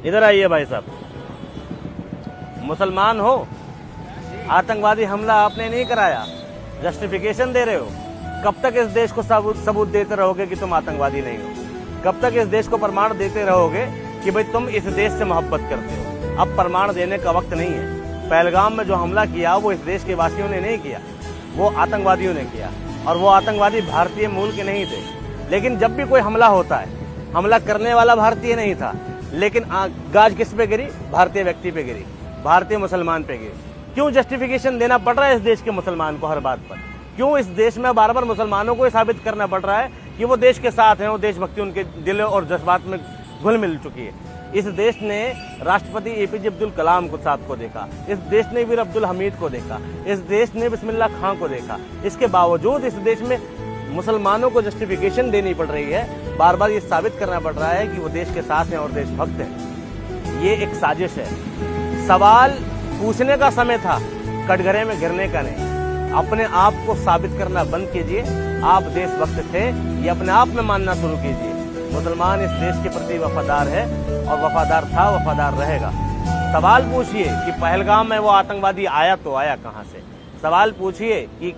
इधर आइए भाई साहब। मुसलमान हो, आतंकवादी हमला आपने नहीं कराया, जस्टिफिकेशन दे रहे हो। कब तक इस देश को सबूत देते रहोगे कि तुम आतंकवादी नहीं हो? कब तक इस देश को प्रमाण देते रहोगे कि भाई तुम इस देश से मोहब्बत करते हो? अब प्रमाण देने का वक्त नहीं है। पहलगाम में जो हमला किया वो इस देश के वासियों ने नहीं किया, वो आतंकवादियों ने किया, और वो आतंकवादी भारतीय मूल के नहीं थे। लेकिन जब भी कोई हमला होता है, हमला करने वाला भारतीय नहीं था, लेकिन गाज किस पे गिरी? भारतीय व्यक्ति पे गिरी, भारतीय मुसलमान पे गिरी। क्यों जस्टिफिकेशन देना पड़ रहा है इस देश के मुसलमान को हर बात पर? क्यों इस देश में बार बार मुसलमानों को साबित करना पड़ रहा है कि वो देश के साथ हैं, वो देशभक्ति उनके दिल और जज्बात में घुल मिल चुकी है? इस देश ने राष्ट्रपति एपीजे अब्दुल कलाम को साहब को देखा, इस देश ने वीर अब्दुल हमीद को देखा, इस देश ने बिस्मिल्लाह खां को देखा। इसके बावजूद इस देश में मुसलमानों को जस्टिफिकेशन देनी पड़ रही है, बार बार ये साबित करना पड़ रहा है कि वो देश के साथ हैं और देशभक्त हैं। ये एक साजिश है। सवाल पूछने का समय था, कटघरे में घिरने का नहीं। अपने आप को साबित करना बंद कीजिए, आप देशभक्त थे, ये अपने आप में मानना शुरू कीजिए। मुसलमान इस देश के प्रति वफादार है और वफादार था, वफादार रहेगा। सवाल पूछिए कि पहलगाम में वो आतंकवादी आया तो आया कहां से? सवाल पूछिए कि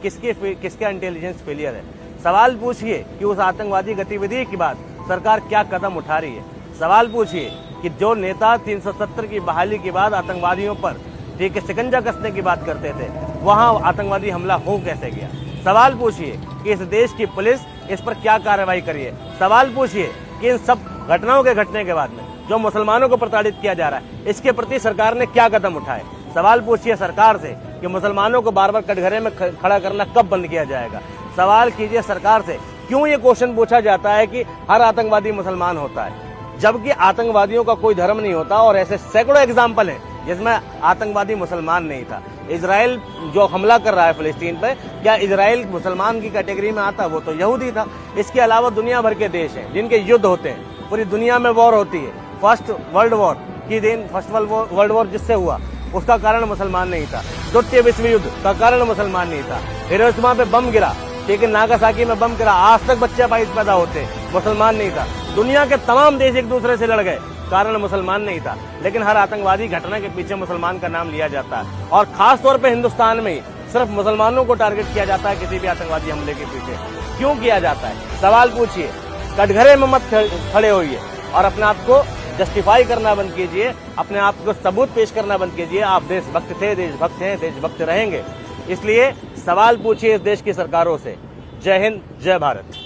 किसका इंटेलिजेंस फेलियर है? सवाल पूछिए कि उस आतंकवादी गतिविधि के बाद सरकार क्या कदम उठा रही है? सवाल पूछिए कि जो नेता 370 की बहाली के बाद आतंकवादियों पर ठीक है शिकंजा कसने की बात करते थे, वहां आतंकवादी हमला हो कैसे गया? सवाल पूछिए कि इस देश की पुलिस इस पर क्या कार्रवाई करी है? सवाल पूछिए कि इन सब घटनाओं के घटने के बाद में जो मुसलमानों को प्रताड़ित किया जा रहा है, इसके प्रति सरकार ने क्या कदम उठाए? सवाल पूछिए सरकार से कि मुसलमानों को बार बार कटघरे में खड़ा करना कब बंद किया जाएगा? सवाल कीजिए सरकार से, क्यों ये क्वेश्चन पूछा जाता है कि हर आतंकवादी मुसलमान होता है, जबकि आतंकवादियों का कोई धर्म नहीं होता? और ऐसे सैकड़ों एग्जाम्पल हैं जिसमें आतंकवादी मुसलमान नहीं था। इजराइल जो हमला कर रहा है फिलिस्तीन पे, क्या इजराइल मुसलमान की कैटेगरी में आता? वो तो यहूदी था। इसके अलावा दुनिया भर के देश हैं जिनके युद्ध होते हैं, पूरी दुनिया में वॉर होती है। फर्स्ट वर्ल्ड वॉर जिससे हुआ उसका कारण मुसलमान नहीं था। द्वितीय विश्व युद्ध का कारण मुसलमान नहीं था। हिरोशिमा पे बम गिरा, लेकिन नागासाकी में बम गिरा, आज तक बच्चे पैदा होते, मुसलमान नहीं था। दुनिया के तमाम देश एक दूसरे से लड़ गए, कारण मुसलमान नहीं था। लेकिन हर आतंकवादी घटना के पीछे मुसलमान का नाम लिया जाता है, और खास तौर पे हिंदुस्तान में सिर्फ मुसलमानों को टारगेट किया जाता है किसी भी आतंकवादी हमले के पीछे। क्यों किया जाता है? सवाल पूछिए, कटघरे में मत खड़े होइए और अपने आप को जस्टिफाई करना बंद कीजिए, अपने आप को सबूत पेश करना बंद कीजिए। आप देशभक्त थे, देशभक्त हैं, देशभक्त रहेंगे। इसलिए सवाल पूछिए इस देश की सरकारों से। जय हिंद, जय भारत।